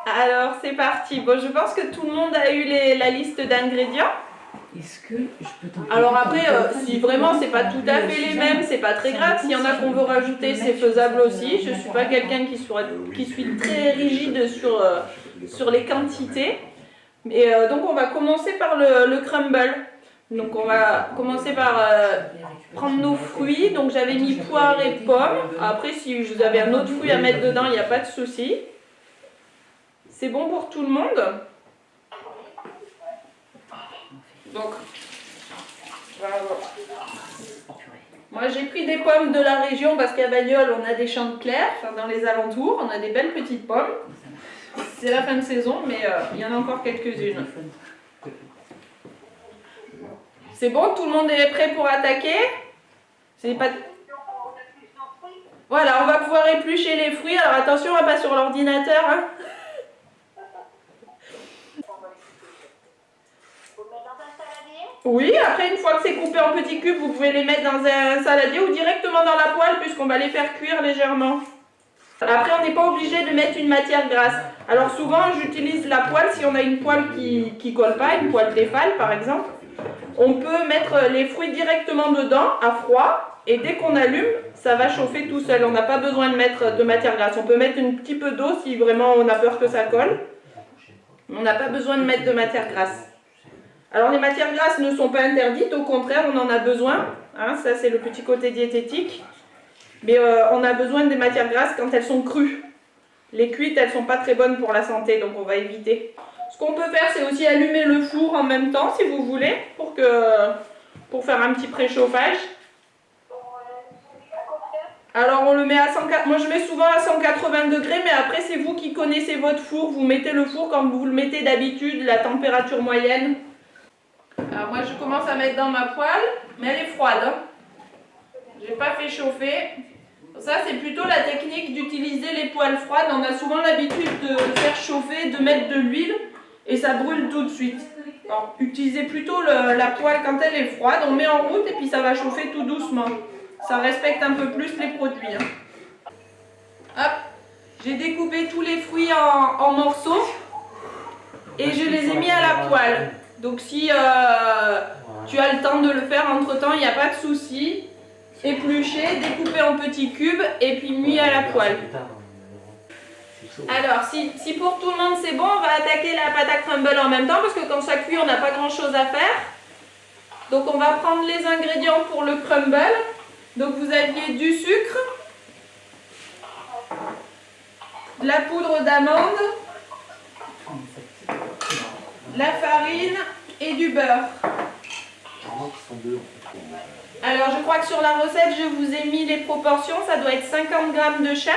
Alors c'est parti. Bon, je pense que tout le monde a eu la liste d'ingrédients. Est-ce que je peux t'en Alors après, si vraiment c'est pas tout à fait les mêmes, c'est pas très grave. S'il y en a qu'on veut rajouter, c'est faisable aussi. Je suis pas quelqu'un qui suis très rigide sur les quantités. Et donc on va commencer par le crumble. Donc on va commencer par prendre nos fruits. Donc j'avais mis poire et pomme. Après si vous avez un autre fruit à mettre dedans, il n'y a pas de souci. C'est bon pour tout le monde? Donc, voilà. Moi j'ai pris des pommes de la région parce qu'à Bagnoles on a des champs de clair, enfin dans les alentours, on a des belles petites pommes. C'est la fin de saison, mais il y en a encore quelques-unes. C'est bon, tout le monde est prêt pour attaquer? Pas... Voilà, on va pouvoir éplucher les fruits. Alors attention, on va pas sur l'ordinateur. Hein. Oui, après une fois que c'est coupé en petits cubes, vous pouvez les mettre dans un saladier ou directement dans la poêle puisqu'on va les faire cuire légèrement. Après, on n'est pas obligé de mettre une matière grasse. Alors souvent, j'utilise la poêle si on a une poêle qui colle pas, une poêle Tefal par exemple. On peut mettre les fruits directement dedans à froid et dès qu'on allume, ça va chauffer tout seul. On n'a pas besoin de mettre de matière grasse. On peut mettre un petit peu d'eau si vraiment on a peur que ça colle. On n'a pas besoin de mettre de matière grasse. Alors les matières grasses ne sont pas interdites, au contraire on en a besoin, hein, ça c'est le petit côté diététique, mais on a besoin des matières grasses quand elles sont crues. Les cuites elles sont pas très bonnes pour la santé, donc on va éviter. Ce qu'on peut faire c'est aussi allumer le four en même temps si vous voulez, pour faire un petit préchauffage. Alors on le met à 180, moi je mets souvent à 180 degrés, mais après c'est vous qui connaissez votre four, vous mettez le four comme vous le mettez d'habitude, la température moyenne. Alors moi je commence à mettre dans ma poêle, mais elle est froide. Hein. Je n'ai pas fait chauffer. Ça c'est plutôt la technique d'utiliser les poêles froides. On a souvent l'habitude de faire chauffer, de mettre de l'huile et ça brûle tout de suite. Alors utilisez plutôt la poêle quand elle est froide, on met en route et puis ça va chauffer tout doucement. Ça respecte un peu plus les produits. Hein. Hop, j'ai découpé tous les fruits en morceaux et je les ai mis à la poêle. Donc si tu as le temps de le faire entre temps, il n'y a pas de souci. Éplucher, découper en petits cubes et puis mis à la poêle. Alors si pour tout le monde c'est bon, on va attaquer la pâte à crumble en même temps parce que quand ça cuit on n'a pas grand chose à faire. Donc on va prendre les ingrédients pour le crumble. Donc vous aviez du sucre, de la poudre d'amande, la farine et du beurre. Alors je crois que sur la recette je vous ai mis les proportions, ça doit être 50 g de chaque.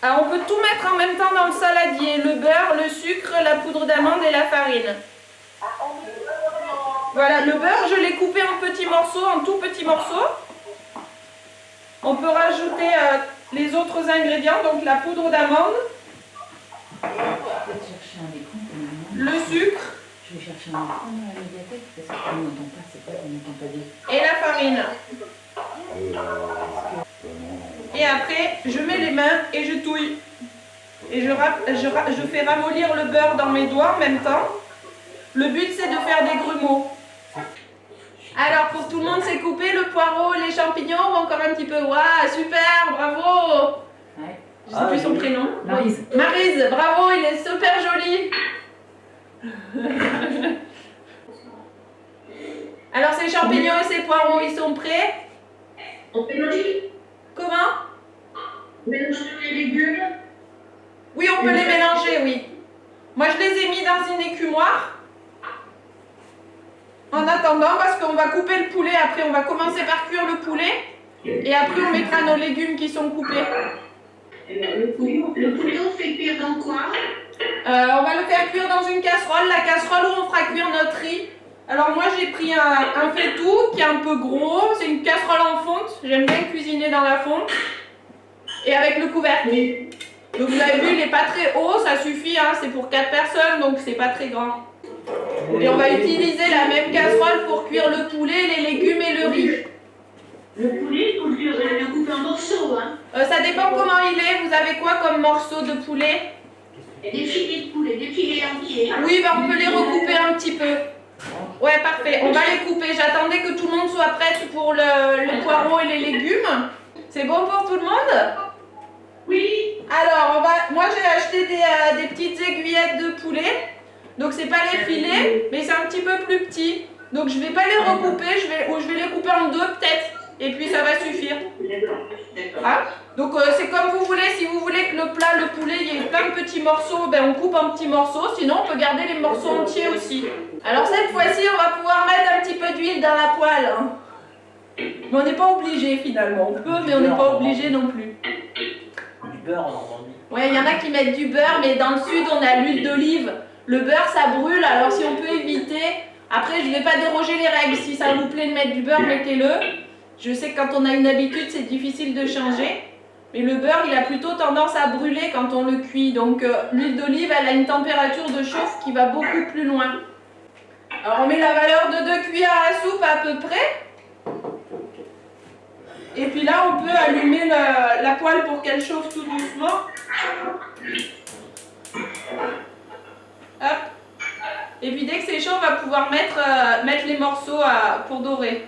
Alors on peut tout mettre en même temps dans le saladier, le beurre, le sucre, la poudre d'amande et la farine. Voilà, le beurre je l'ai coupé en petits morceaux, en tout petits morceaux. On peut rajouter les autres ingrédients, donc la poudre d'amande, le sucre, je vais chercher un écran dans la médiathèque parce qu'on n'entend pas, c'est quoi, on n'entend pas dire. et la farine. Et après, je mets les mains et je touille. Et je fais ramollir le beurre dans mes doigts en même temps. Le but c'est de faire des grumeaux. Alors pour tout le monde c'est coupé le poireau, les champignons ou encore un petit peu. Waouh, super, bravo. Ouais. Je sais plus son prénom. Maryse. Maryse, bravo, il est super joli. Alors ces champignons et ces poireaux, ils sont prêts? On mélange. Comment? Mélanger les légumes. Oui, on peut les mélanger, oui. Moi je les ai mis dans une écumoire. En attendant, parce qu'on va couper le poulet, après on va commencer par cuire le poulet. Et après on mettra nos légumes qui sont coupés. Le poulet, on fait cuire dans quoi? On va le faire cuire dans une casserole, la casserole où on fera cuire notre riz. Alors moi j'ai pris un faitout qui est un peu gros, c'est une casserole en fonte, j'aime bien cuisiner dans la fonte. Et avec le couvercle. Donc vous avez vu, il n'est pas très haut, ça suffit, hein, c'est pour 4 personnes, donc c'est pas très grand. Et on va utiliser la même casserole pour cuire le poulet, les légumes et le riz. Le poulet, il faut le couper en morceaux, hein? Ça dépend comment il est, vous avez quoi comme morceau de poulet? Des filets de poulet, des filets entiers. Oui, bah on peut les recouper un petit peu. Ouais, parfait, on va les couper. J'attendais que tout le monde soit prêt pour le poireau et les légumes. C'est bon pour tout le monde? Oui. Alors, moi j'ai acheté des petites aiguillettes de poulet. Donc c'est pas les filets, mais c'est un petit peu plus petit. Donc je vais pas les recouper, je vais les couper en 2 peut-être. Et puis ça va suffire. Hein? Donc c'est comme vous voulez, si vous voulez que le plat, le poulet, il y ait plein de petits morceaux, ben on coupe en petits morceaux, sinon on peut garder les morceaux entiers aussi. Alors cette fois-ci, on va pouvoir mettre un petit peu d'huile dans la poêle. Hein. Mais on n'est pas obligé finalement. On peut, mais on n'est pas obligé non plus. Du beurre en Normandie. Ouais, il y en a qui mettent du beurre, mais dans le sud, on a l'huile d'olive. Le beurre, ça brûle, alors si on peut éviter... Après, je ne vais pas déroger les règles. Si ça vous plaît de mettre du beurre, mettez-le. Je sais que quand on a une habitude, c'est difficile de changer. Mais le beurre, il a plutôt tendance à brûler quand on le cuit. Donc l'huile d'olive, elle a une température de chauffe qui va beaucoup plus loin. Alors on met la valeur de 2 cuillères à soupe à peu près. Et puis là, on peut allumer la poêle pour qu'elle chauffe tout doucement. Hop. Et puis dès que c'est chaud, on va pouvoir mettre les morceaux pour dorer.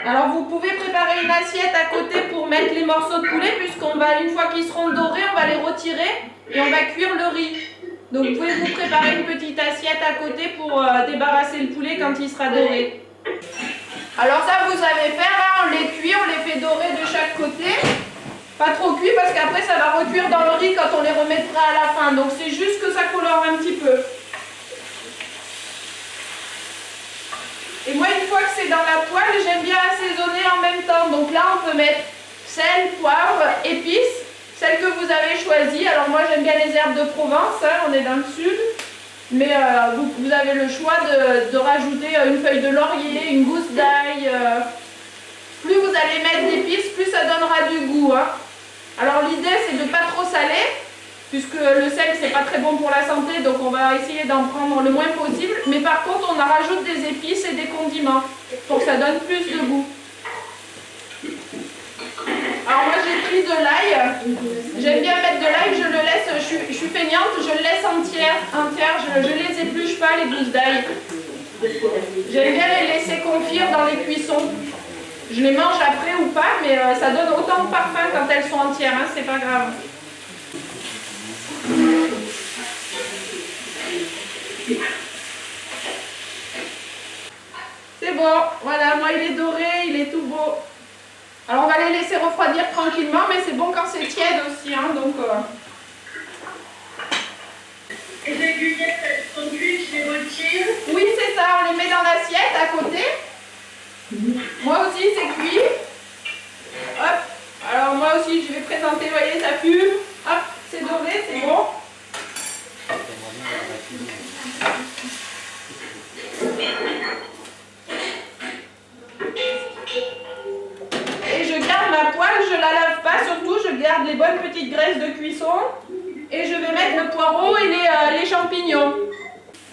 Alors vous pouvez préparer une assiette à côté pour mettre les morceaux de poulet, puisqu'on va, une fois qu'ils seront dorés, on va les retirer et on va cuire le riz. Donc vous pouvez vous préparer une petite assiette à côté pour débarrasser le poulet quand il sera doré. Alors ça vous savez faire, hein, on les cuit, on les fait dorer de chaque côté. Pas trop cuit parce qu'après ça va recuire dans le riz quand on les remettra à la fin. Donc c'est juste que ça colore un petit peu. Et moi, une fois que c'est dans la poêle, j'aime bien assaisonner en même temps. Donc là, on peut mettre sel, poivre, épices, celles que vous avez choisies. Alors moi, j'aime bien les herbes de Provence, hein, on est dans le sud. Mais vous avez le choix de rajouter une feuille de laurier, une gousse d'ail. Plus vous allez mettre d'épices, plus ça donnera du goût. Hein. Alors l'idée, c'est de ne pas trop saler, puisque le sel, c'est pas très bon pour la santé, donc on va essayer d'en prendre le moins possible. Mais par contre, on en rajoute des épices et des condiments, pour que ça donne plus de goût. Alors moi, j'ai pris de l'ail. J'aime bien mettre de l'ail, je le laisse, je suis feignante, je le laisse entière, je les épluche pas, les gousses d'ail. J'aime bien les laisser confire dans les cuissons. Je les mange après ou pas, mais ça donne autant de parfum quand elles sont entières, hein, c'est pas grave. C'est bon, voilà, moi il est doré, il est tout beau. Alors on va les laisser refroidir tranquillement, mais c'est bon quand c'est tiède aussi, hein, donc... Les aiguillettes, elles sont cuites, je les retire. Oui, c'est ça, on les met dans l'assiette à côté. Moi aussi, c'est cuit. Hop, alors moi aussi, je vais présenter, vous voyez, ça fume. Hop, c'est doré, c'est bon. Et je garde ma poêle, je la lave pas, surtout je garde les bonnes petites graisses de cuisson. Et je vais mettre le poireau et les champignons.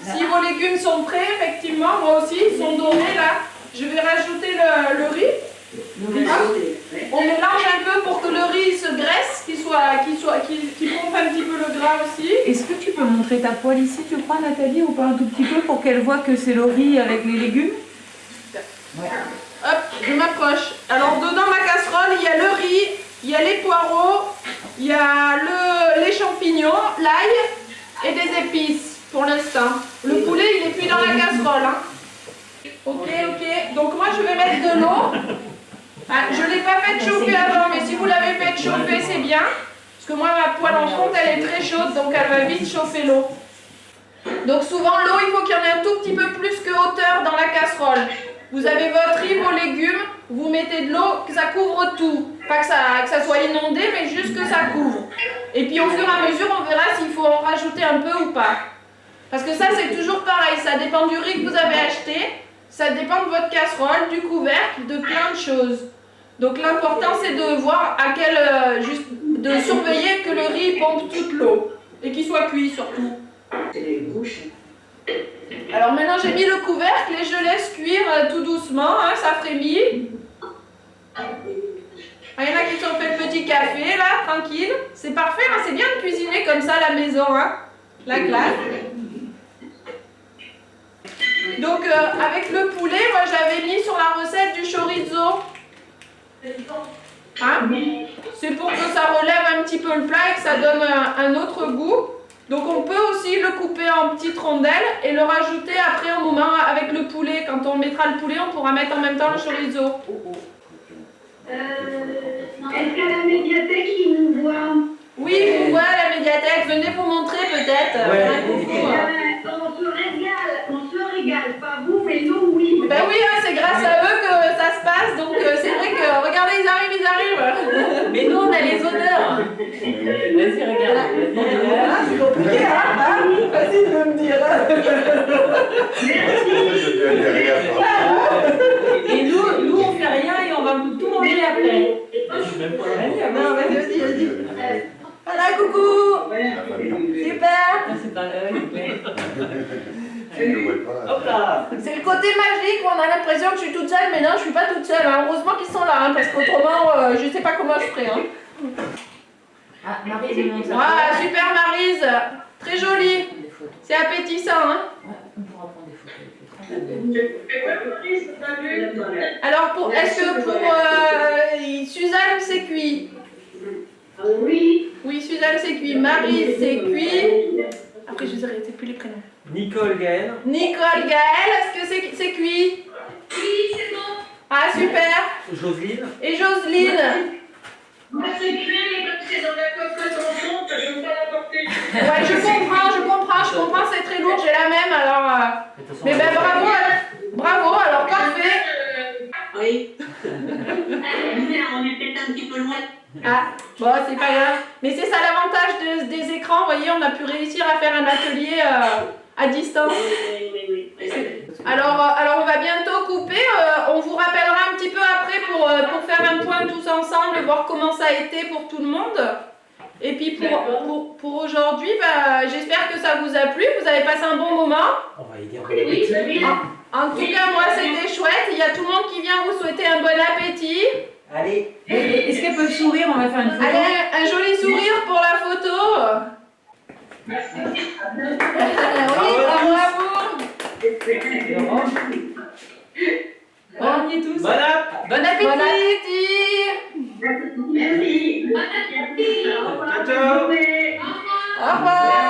Si vos légumes sont prêts, effectivement, moi aussi, ils sont dorés là. Je vais rajouter le riz. On mélange un peu pour que le riz se graisse, qu'il pompe un petit peu le gras aussi. Est-ce que tu peux montrer ta poêle ici, tu crois, Nathalie, ou pas un tout petit peu pour qu'elle voit que c'est le riz avec les légumes? Ouais. Hop, je m'approche. Alors dedans ma casserole, il y a le riz, il y a les poireaux, il y a les champignons, l'ail et des épices pour l'instant. Le poulet, il est cuit dans la casserole. Hein. Ok. Donc moi, je vais mettre de l'eau. Ah, je ne l'ai pas fait chauffer avant, mais si vous l'avez fait chauffer, c'est bien. Parce que moi, ma poêle en fonte, elle est très chaude, donc elle va vite chauffer l'eau. Donc souvent, l'eau, il faut qu'il y en ait un tout petit peu plus que hauteur casserole. Vous avez votre riz, vos légumes, vous mettez de l'eau, que ça couvre tout. Pas que ça soit inondé, mais juste que ça couvre. Et puis au fur et à mesure, on verra s'il faut en rajouter un peu ou pas. Parce que ça, c'est toujours pareil, ça dépend du riz que vous avez acheté, ça dépend de votre casserole, du couvercle, de plein de choses. Donc l'important, c'est de voir à quel... de surveiller que le riz pompe toute l'eau. Et qu'il soit cuit surtout. Alors maintenant j'ai mis le couvercle et je laisse cuire tout doucement, hein, ça frémit. Il y en a qui sont fait le petit café là, tranquille. C'est parfait, hein, c'est bien de cuisiner comme ça à la maison, hein. La classe. Donc avec le poulet, moi j'avais mis sur la recette du chorizo. Hein? C'est pour que ça relève un petit peu le plat et que ça donne un autre goût. Donc on peut aussi le couper en petites rondelles et le rajouter après au moment avec le poulet. Quand on mettra le poulet, on pourra mettre en même temps le chorizo. Est-ce qu'à la médiathèque, ils nous voient? Oui, vous voyez à la médiathèque. Venez vous montrer peut-être. On se régale, pas vous, mais nous, oui. Ben oui, hein, c'est grâce à eux que ça se passe. Donc c'est vrai que, regardez, ils arrivent. Mais nous, on a les odeurs. Vas-y, regarde. C'est compliqué, hein? Facile de me dire. Et nous, on fait rien et on va tout manger après. Je suis même pas là. Non, vas-y. Voilà, coucou. Super. C'est pas Hop là. C'est le côté magique où on a l'impression que je suis toute seule, mais non, je suis pas toute seule. Hein. Heureusement qu'ils sont là, hein, parce qu'autrement, je sais pas comment je ferais. Hein. Ah, Maryse, il montre ça. Voilà, super Maryse. Très jolie. C'est appétissant. Hein. On pourra prendre des photos. Alors, est-ce que pour Suzanne, c'est cuit? Oui. Oui, Suzanne, c'est cuit. Maryse, c'est cuit. Après, je ne sais plus les prénoms. Nicole Gaël. Nicole, Gaël, est-ce que c'est cuit? Oui, c'est bon. Ah, super. Jocelyne. Et Jocelyne? Moi, c'est cuit, mais comme c'est dans la cocotte en fonte, je ne peux pas l'apporter. Ouais, je comprends, c'est très lourd, j'ai la même, alors... Mais ben bravo, alors parfait. Oui. On est peut-être un petit peu loin. Ah, bon, c'est pas grave. Mais c'est ça l'avantage des écrans, vous voyez, on a pu réussir à faire un atelier à distance. Oui. Alors on va bientôt couper, on vous rappellera un petit peu après pour faire un point tous ensemble, voir comment ça a été pour tout le monde. Et puis pour aujourd'hui, bah, j'espère que ça vous a plu, vous avez passé un bon moment. On va y dire bon appétit. En tout cas, moi c'était chouette, il y a tout le monde qui vient vous souhaiter un bon appétit. Allez. Est-ce qu'elle peut sourire? On va faire une photo. Allez, un joli sourire pour la photo. Oui, bravo à vous. On y est tous. Voilà. Bon appétit. Merci. Ciao. Au revoir.